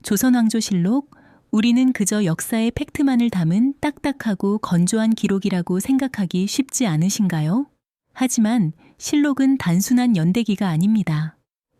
조선왕조실록, 우리는 그저 역사의 팩트만을 담은 딱딱하고 건조한 기록이라고 생각하기 쉽지 않으신가요? 하지만 실록은 단순한 연대기가 아닙니다.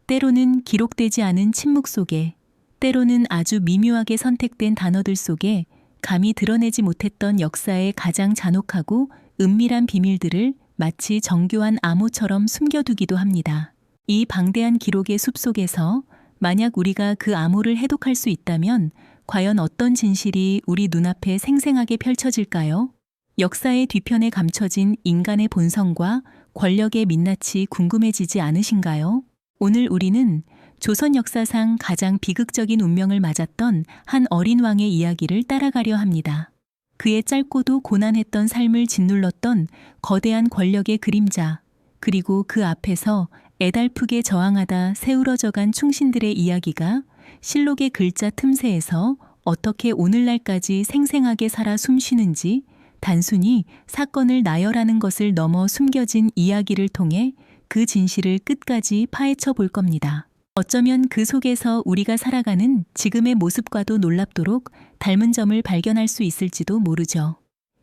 때로는 기록되지 않은 침묵 속에, 때로는 아주 미묘하게 선택된 단어들 속에 감히 드러내지 못했던 역사의 가장 잔혹하고 은밀한 비밀들을 마치 정교한 암호처럼 숨겨두기도 합니다. 이 방대한 기록의 숲속에서 만약 우리가 그 암호를 해독할 수 있다면 과연 어떤 진실이 우리 눈앞에 생생하게 펼쳐질까요? 역사의 뒤편에 감춰진 인간의 본성과 권력의 민낯이 궁금해지지 않으신가요? 오늘 우리는 조선 역사상 가장 비극적인 운명을 맞았던 한 어린 왕의 이야기를 따라가려 합니다. 그의 짧고도 고난했던 삶을 짓눌렀던 거대한 권력의 그림자, 그리고 그 앞에서 애달프게 저항하다 세우러져간 충신들의 이야기가 실록의 글자 틈새에서 어떻게 오늘날까지 생생하게 살아 숨쉬는지, 단순히 사건을 나열하는 것을 넘어 숨겨진 이야기를 통해 그 진실을 끝까지 파헤쳐 볼 겁니다. 어쩌면 그 속에서 우리가 살아가는 지금의 모습과도 놀랍도록 닮은 점을 발견할 수 있을지도 모르죠.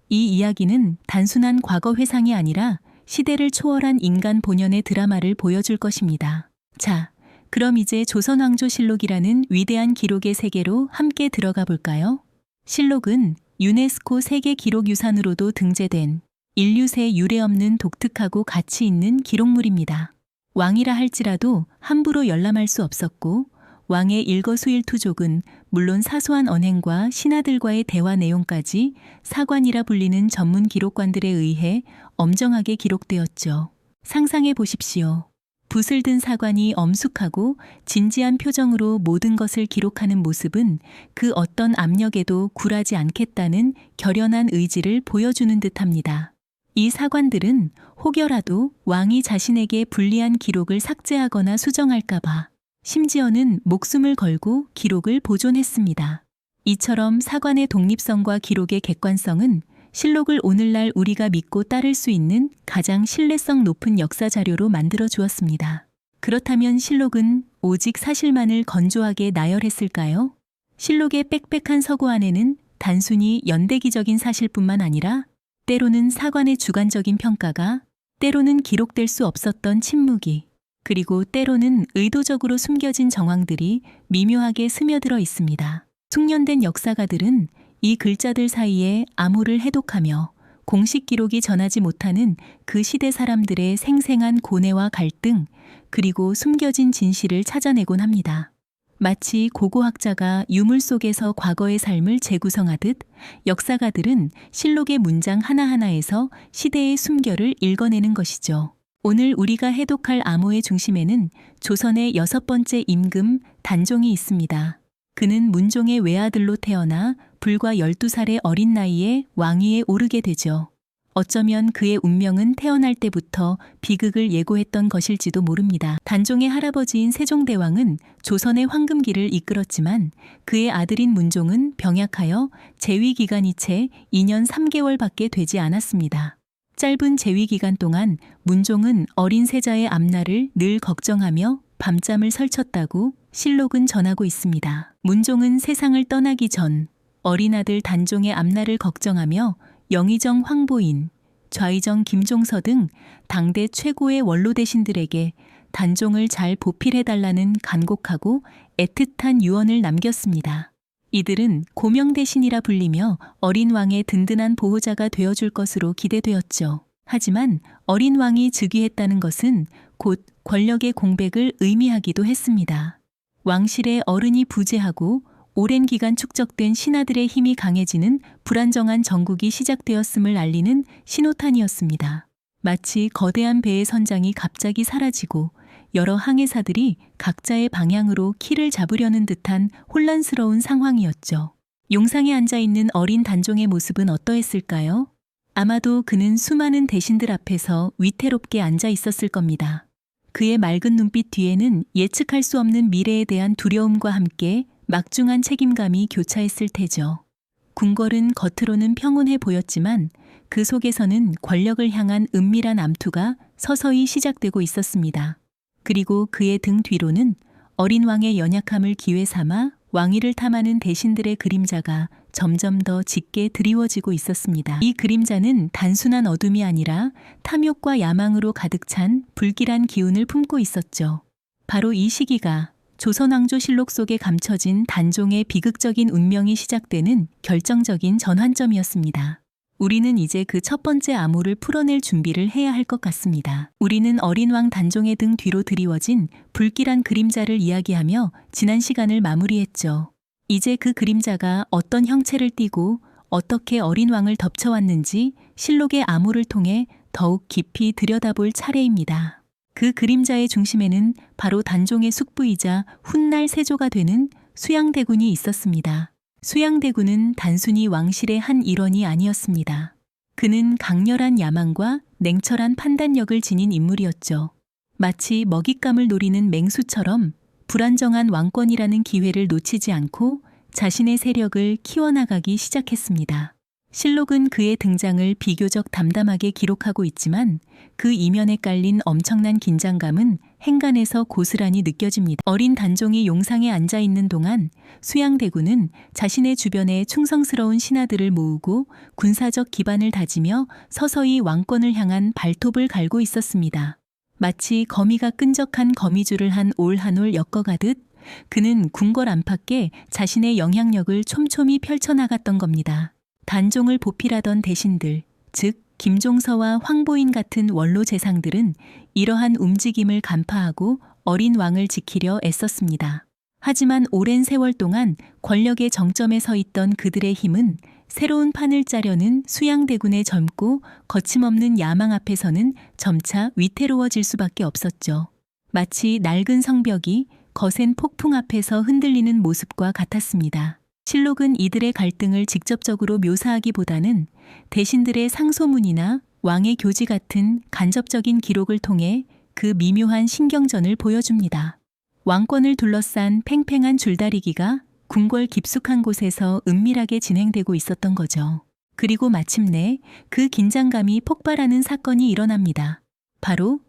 이 이야기는 단순한 과거 회상이 아니라 시대를 초월한 인간 본연의 드라마를 보여줄 것입니다. 자, 그럼 이제 조선왕조실록이라는 위대한 기록의 세계로 함께 들어가 볼까요? 실록은 유네스코 세계기록유산으로도 등재된 인류세 유례없는 독특하고 가치 있는 기록물입니다. 왕이라 할지라도 함부로 열람할 수 없었고, 왕의 일거수일투족은 물론 사소한 언행과 신하들과의 대화 내용까지 사관이라 불리는 전문 기록관들에 의해 엄정하게 기록되었죠. 상상해 보십시오. 붓을 든 사관이 엄숙하고 진지한 표정으로 모든 것을 기록하는 모습은 그 어떤 압력에도 굴하지 않겠다는 결연한 의지를 보여주는 듯합니다. 이 사관들은 혹여라도 왕이 자신에게 불리한 기록을 삭제하거나 수정할까봐 심지어는 목숨을 걸고 기록을 보존했습니다. 이처럼 사관의 독립성과 기록의 객관성은 실록을 오늘날 우리가 믿고 따를 수 있는 가장 신뢰성 높은 역사 자료로 만들어 주었습니다. 그렇다면 실록은 오직 사실만을 건조하게 나열했을까요? 실록의 빽빽한 서고 안에는 단순히 연대기적인 사실뿐만 아니라 때로는 사관의 주관적인 평가가, 때로는 기록될 수 없었던 침묵이, 그리고 때로는 의도적으로 숨겨진 정황들이 미묘하게 스며들어 있습니다. 숙련된 역사가들은 이 글자들 사이에 암호를 해독하며 공식 기록이 전하지 못하는 그 시대 사람들의 생생한 고뇌와 갈등, 그리고 숨겨진 진실을 찾아내곤 합니다. 마치 고고학자가 유물 속에서 과거의 삶을 재구성하듯 역사가들은 실록의 문장 하나하나에서 시대의 숨결을 읽어내는 것이죠. 오늘 우리가 해독할 암호의 중심에는 조선의 6번째 임금 단종이 있습니다. 그는 문종의 외아들로 태어나 불과 12살의 어린 나이에 왕위에 오르게 되죠. 어쩌면 그의 운명은 태어날 때부터 비극을 예고했던 것일지도 모릅니다. 단종의 할아버지인 세종대왕은 조선의 황금기를 이끌었지만 그의 아들인 문종은 병약하여 재위 기간이 채 2년 3개월밖에 되지 않았습니다. 짧은 재위 기간 동안 문종은 어린 세자의 앞날을 늘 걱정하며 밤잠을 설쳤다고 실록은 전하고 있습니다. 문종은 세상을 떠나기 전 어린 아들 단종의 앞날을 걱정하며 영의정 황보인, 좌의정 김종서 등 당대 최고의 원로 대신들에게 단종을 잘 보필해달라는 간곡하고 애틋한 유언을 남겼습니다. 이들은 고명대신이라 불리며 어린 왕의 든든한 보호자가 되어줄 것으로 기대되었죠. 하지만 어린 왕이 즉위했다는 것은 곧 권력의 공백을 의미하기도 했습니다. 왕실의 어른이 부재하고 오랜 기간 축적된 신하들의 힘이 강해지는 불안정한 정국이 시작되었음을 알리는 신호탄이었습니다. 마치 거대한 배의 선장이 갑자기 사라지고 여러 항해사들이 각자의 방향으로 키를 잡으려는 듯한 혼란스러운 상황이었죠. 용상에 앉아있는 어린 단종의 모습은 어떠했을까요? 아마도 그는 수많은 대신들 앞에서 위태롭게 앉아 있었을 겁니다. 그의 맑은 눈빛 뒤에는 예측할 수 없는 미래에 대한 두려움과 함께 막중한 책임감이 교차했을 테죠. 궁궐은 겉으로는 평온해 보였지만 그 속에서는 권력을 향한 은밀한 암투가 서서히 시작되고 있었습니다. 그리고 그의 등 뒤로는 어린 왕의 연약함을 기회 삼아 왕위를 탐하는 대신들의 그림자가 점점 더 짙게 드리워지고 있었습니다. 이 그림자는 단순한 어둠이 아니라 탐욕과 야망으로 가득 찬 불길한 기운을 품고 있었죠. 바로 이 시기가 조선왕조실록 속에 감춰진 단종의 비극적인 운명이 시작되는 결정적인 전환점이었습니다. 우리는 이제 그 첫 번째 암호를 풀어낼 준비를 해야 할 것 같습니다. 우리는 어린 왕 단종의 등 뒤로 드리워진 불길한 그림자를 이야기하며 지난 시간을 마무리했죠. 이제 그 그림자가 어떤 형체를 띠고 어떻게 어린 왕을 덮쳐왔는지 실록의 암호를 통해 더욱 깊이 들여다볼 차례입니다. 그 그림자의 중심에는 바로 단종의 숙부이자 훗날 세조가 되는 수양대군이 있었습니다. 수양대군은 단순히 왕실의 한 일원이 아니었습니다. 그는 강렬한 야망과 냉철한 판단력을 지닌 인물이었죠. 마치 먹잇감을 노리는 맹수처럼 불안정한 왕권이라는 기회를 놓치지 않고 자신의 세력을 키워나가기 시작했습니다. 실록은 그의 등장을 비교적 담담하게 기록하고 있지만 그 이면에 깔린 엄청난 긴장감은 행간에서 고스란히 느껴집니다. 어린 단종이 용상에 앉아 있는 동안 수양대군은 자신의 주변에 충성스러운 신하들을 모으고 군사적 기반을 다지며 서서히 왕권을 향한 발톱을 갈고 있었습니다. 마치 거미가 끈적한 거미줄을 한 올 한 올 엮어가듯 그는 궁궐 안팎에 자신의 영향력을 촘촘히 펼쳐나갔던 겁니다. 단종을 보필하던 대신들, 즉 김종서와 황보인 같은 원로 재상들은 이러한 움직임을 간파하고 어린 왕을 지키려 애썼습니다. 하지만 오랜 세월 동안 권력의 정점에 서 있던 그들의 힘은 새로운 판을 짜려는 수양대군의 젊고 거침없는 야망 앞에서는 점차 위태로워질 수밖에 없었죠. 마치 낡은 성벽이 거센 폭풍 앞에서 흔들리는 모습과 같았습니다. 실록은 이들의 갈등을 직접적으로 묘사하기보다는 대신들의 상소문이나 왕의 교지 같은 간접적인 기록을 통해 그 미묘한 신경전을 보여줍니다. 왕권을 둘러싼 팽팽한 줄다리기가 궁궐 깊숙한 곳에서 은밀하게 진행되고 있었던 거죠. 그리고 마침내 그 긴장감이 폭발하는 사건이 일어납니다. 바로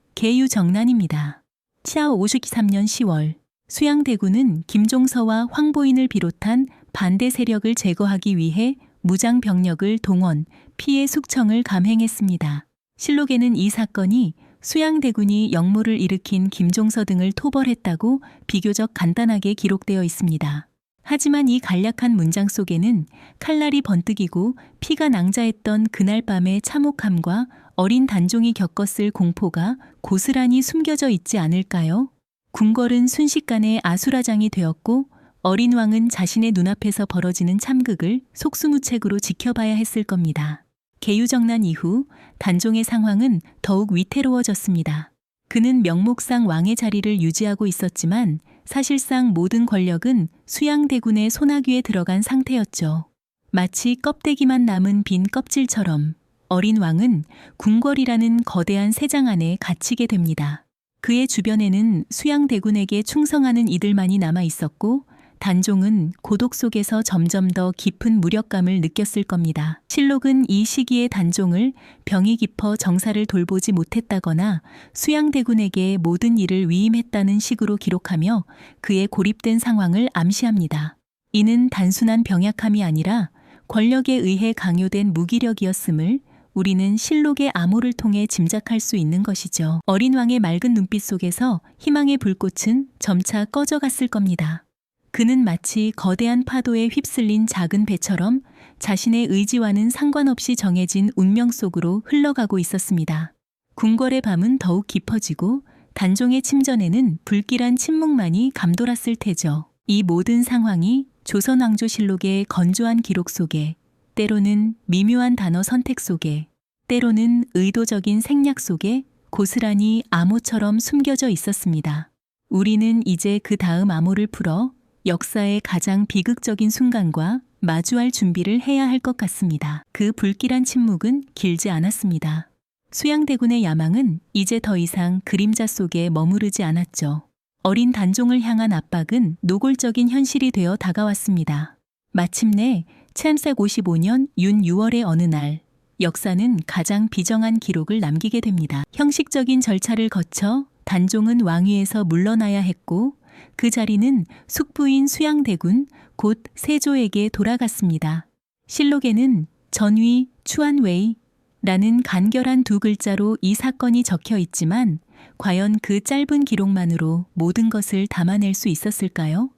계유정난입니다. 치아 53년 10월 수양대군은 김종서와 황보인을 비롯한 반대 세력을 제거하기 위해 무장 병력을 동원, 피해 숙청을 감행했습니다. 실록에는 이 사건이 수양대군이 역모를 일으킨 김종서 등을 토벌했다고 비교적 간단하게 기록되어 있습니다. 하지만 이 간략한 문장 속에는 칼날이 번뜩이고 피가 낭자했던 그날 밤의 참혹함과 어린 단종이 겪었을 공포가 고스란히 숨겨져 있지 않을까요? 궁궐은 순식간에 아수라장이 되었고 어린 왕은 자신의 눈앞에서 벌어지는 참극을 속수무책으로 지켜봐야 했을 겁니다. 계유정난 이후 단종의 상황은 더욱 위태로워졌습니다. 그는 명목상 왕의 자리를 유지하고 있었지만 사실상 모든 권력은 수양대군의 손아귀에 들어간 상태였죠. 마치 껍데기만 남은 빈 껍질처럼 어린 왕은 궁궐이라는 거대한 새장 안에 갇히게 됩니다. 그의 주변에는 수양대군에게 충성하는 이들만이 남아 있었고 단종은 고독 속에서 점점 더 깊은 무력감을 느꼈을 겁니다. 실록은 이 시기의 단종을 병이 깊어 정사를 돌보지 못했다거나 수양대군에게 모든 일을 위임했다는 식으로 기록하며 그의 고립된 상황을 암시합니다. 이는 단순한 병약함이 아니라 권력에 의해 강요된 무기력이었음을 우리는 실록의 암호를 통해 짐작할 수 있는 것이죠. 어린 왕의 맑은 눈빛 속에서 희망의 불꽃은 점차 꺼져갔을 겁니다. 그는 마치 거대한 파도에 휩쓸린 작은 배처럼 자신의 의지와는 상관없이 정해진 운명 속으로 흘러가고 있었습니다. 궁궐의 밤은 더욱 깊어지고 단종의 침전에는 불길한 침묵만이 감돌았을 테죠. 이 모든 상황이 조선왕조실록의 건조한 기록 속에, 때로는 미묘한 단어 선택 속에, 때로는 의도적인 생략 속에 고스란히 암호처럼 숨겨져 있었습니다. 우리는 이제 그 다음 암호를 풀어 역사의 가장 비극적인 순간과 마주할 준비를 해야 할 것 같습니다. 그 불길한 침묵은 길지 않았습니다. 수양대군의 야망은 이제 더 이상 그림자 속에 머무르지 않았죠. 어린 단종을 향한 압박은 노골적인 현실이 되어 다가왔습니다. 마침내 채암색 55년 윤 6월의 어느 날, 역사는 가장 비정한 기록을 남기게 됩니다. 형식적인 절차를 거쳐 단종은 왕위에서 물러나야 했고 그 자리는 숙부인 수양대군 곧 세조에게 돌아갔습니다. 실록에는 전위 추안웨이 라는 간결한 두 글자로 이 사건이 적혀 있지만 과연 그 짧은 기록만으로 모든 것을 담아낼 수 있었을까요?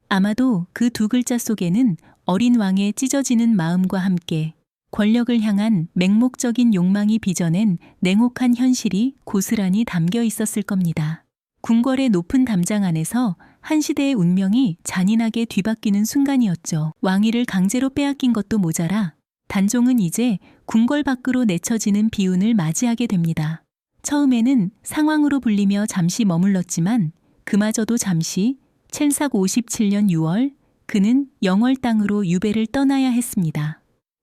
아마도 그 두 글자 속에는 어린 왕의 찢어지는 마음과 함께 권력을 향한 맹목적인 욕망이 빚어낸 냉혹한 현실이 고스란히 담겨 있었을 겁니다. 궁궐의 높은 담장 안에서 한 시대의 운명이 잔인하게 뒤바뀌는 순간이었죠. 왕위를 강제로 빼앗긴 것도 모자라 단종은 이제 궁궐 밖으로 내쳐지는 비운을 맞이하게 됩니다. 처음에는 상왕으로 불리며 잠시 머물렀지만 그마저도 잠시 첸삭 57년 6월 그는 영월 땅으로 유배를 떠나야 했습니다.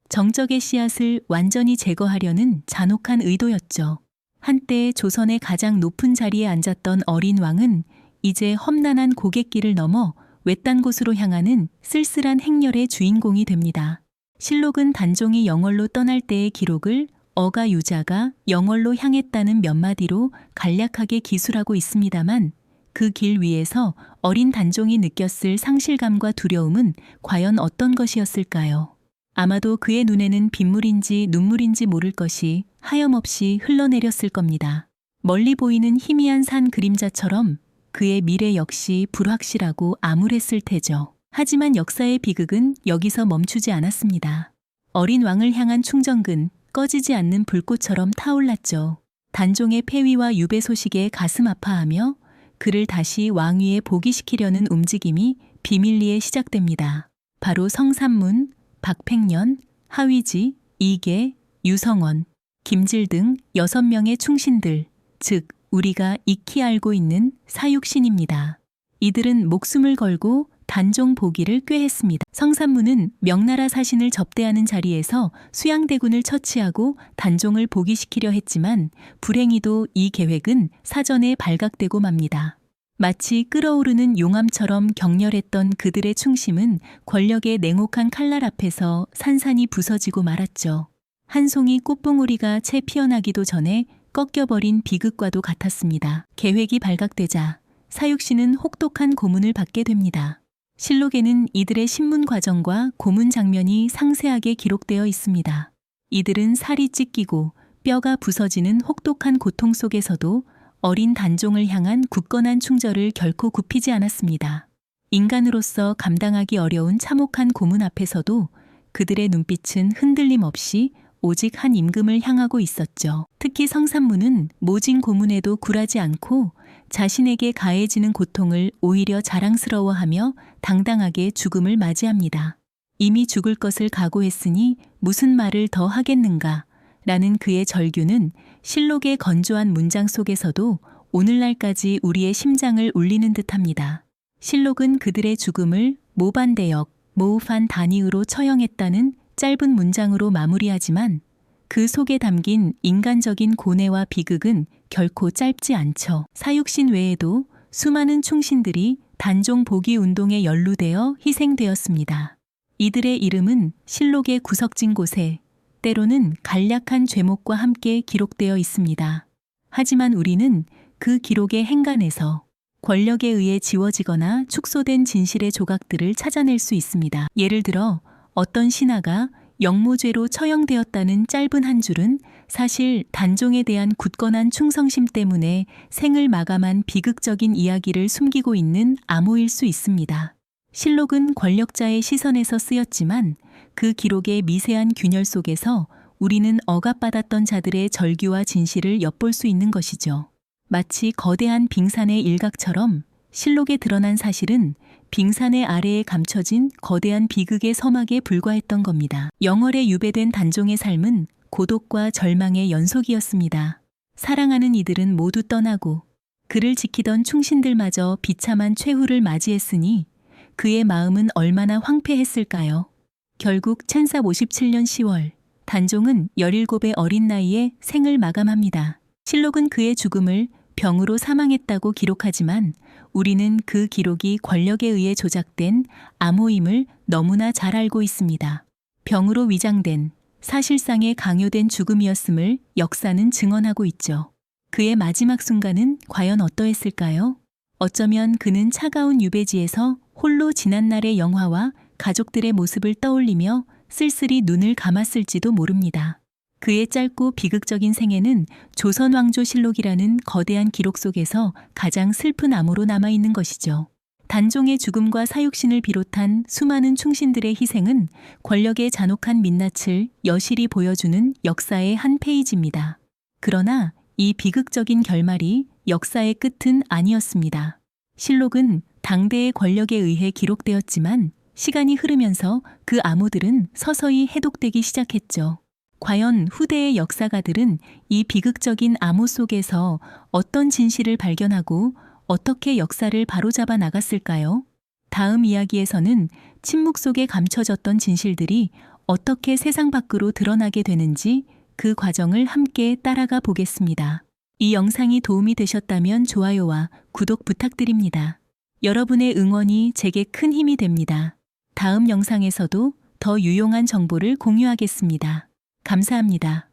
정적의 씨앗을 완전히 제거하려는 잔혹한 의도였죠. 한때 조선의 가장 높은 자리에 앉았던 어린 왕은 이제 험난한 고갯길을 넘어 외딴 곳으로 향하는 쓸쓸한 행렬의 주인공이 됩니다. 실록은 단종이 영월로 떠날 때의 기록을 어가 유자가 영월로 향했다는 몇 마디로 간략하게 기술하고 있습니다만 그 길 위에서 어린 단종이 느꼈을 상실감과 두려움은 과연 어떤 것이었을까요? 아마도 그의 눈에는 빗물인지 눈물인지 모를 것이 하염없이 흘러내렸을 겁니다. 멀리 보이는 희미한 산 그림자처럼 그의 미래 역시 불확실하고 암울했을 테죠. 하지만 역사의 비극은 여기서 멈추지 않았습니다. 어린 왕을 향한 충정근, 꺼지지 않는 불꽃처럼 타올랐죠. 단종의 폐위와 유배 소식에 가슴 아파하며 그를 다시 왕위에 복위시키려는 움직임이 비밀리에 시작됩니다. 바로 성삼문, 박팽년, 하위지, 이계, 유성원, 김질 등 6명의 충신들, 즉 우리가 익히 알고 있는 사육신입니다. 이들은 목숨을 걸고 단종 복위를 꾀했습니다. 성삼문은 명나라 사신을 접대하는 자리에서 수양대군을 처치하고 단종을 복위시키려 했지만 불행히도 이 계획은 사전에 발각되고 맙니다. 마치 끓어오르는 용암처럼 격렬했던 그들의 충심은 권력의 냉혹한 칼날 앞에서 산산이 부서지고 말았죠. 한 송이 꽃봉오리가 채 피어나기도 전에 꺾여버린 비극과도 같았습니다. 계획이 발각되자 사육신은 혹독한 고문을 받게 됩니다. 실록에는 이들의 신문 과정과 고문 장면이 상세하게 기록되어 있습니다. 이들은 살이 찢기고 뼈가 부서지는 혹독한 고통 속에서도 어린 단종을 향한 굳건한 충절을 결코 굽히지 않았습니다. 인간으로서 감당하기 어려운 참혹한 고문 앞에서도 그들의 눈빛은 흔들림 없이 오직 한 임금을 향하고 있었죠. 특히 성삼문은 모진 고문에도 굴하지 않고 자신에게 가해지는 고통을 오히려 자랑스러워하며 당당하게 죽음을 맞이합니다. 이미 죽을 것을 각오했으니 무슨 말을 더 하겠는가 라는 그의 절규는 실록의 건조한 문장 속에서도 오늘날까지 우리의 심장을 울리는 듯합니다. 실록은 그들의 죽음을 모반대역, 모우판 다니으로 처형했다는 짧은 문장으로 마무리하지만 그 속에 담긴 인간적인 고뇌와 비극은 결코 짧지 않죠. 사육신 외에도 수많은 충신들이 단종 복위 운동에 연루되어 희생되었습니다. 이들의 이름은 실록의 구석진 곳에 때로는 간략한 죄목과 함께 기록되어 있습니다. 하지만 우리는 그 기록의 행간에서 권력에 의해 지워지거나 축소된 진실의 조각들을 찾아낼 수 있습니다. 예를 들어 어떤 신하가 영모죄로 처형되었다는 짧은 한 줄은 사실 단종에 대한 굳건한 충성심 때문에 생을 마감한 비극적인 이야기를 숨기고 있는 암호일 수 있습니다. 실록은 권력자의 시선에서 쓰였지만 그 기록의 미세한 균열 속에서 우리는 억압받았던 자들의 절규와 진실을 엿볼 수 있는 것이죠. 마치 거대한 빙산의 일각처럼 실록에 드러난 사실은 빙산의 아래에 감춰진 거대한 비극의 서막에 불과했던 겁니다. 영월에 유배된 단종의 삶은 고독과 절망의 연속이었습니다. 사랑하는 이들은 모두 떠나고 그를 지키던 충신들마저 비참한 최후를 맞이했으니 그의 마음은 얼마나 황폐했을까요? 결국 첸사 57년 10월 단종은 17의 어린 나이에 생을 마감합니다. 실록은 그의 죽음을 병으로 사망했다고 기록하지만 우리는 그 기록이 권력에 의해 조작된 암호임을 너무나 잘 알고 있습니다. 병으로 위장된 사실상의 강요된 죽음이었음을 역사는 증언하고 있죠. 그의 마지막 순간은 과연 어떠했을까요? 어쩌면 그는 차가운 유배지에서 홀로 지난날의 영화와 가족들의 모습을 떠올리며 쓸쓸히 눈을 감았을지도 모릅니다. 그의 짧고 비극적인 생애는 조선왕조실록이라는 거대한 기록 속에서 가장 슬픈 암호로 남아있는 것이죠. 단종의 죽음과 사육신을 비롯한 수많은 충신들의 희생은 권력의 잔혹한 민낯을 여실히 보여주는 역사의 한 페이지입니다. 그러나 이 비극적인 결말이 역사의 끝은 아니었습니다. 실록은 당대의 권력에 의해 기록되었지만 시간이 흐르면서 그 암호들은 서서히 해독되기 시작했죠. 과연 후대의 역사가들은 이 비극적인 암호 속에서 어떤 진실을 발견하고 어떻게 역사를 바로잡아 나갔을까요? 다음 이야기에서는 침묵 속에 감춰졌던 진실들이 어떻게 세상 밖으로 드러나게 되는지 그 과정을 함께 따라가 보겠습니다. 이 영상이 도움이 되셨다면 좋아요와 구독 부탁드립니다. 여러분의 응원이 제게 큰 힘이 됩니다. 다음 영상에서도 더 유용한 정보를 공유하겠습니다. 감사합니다.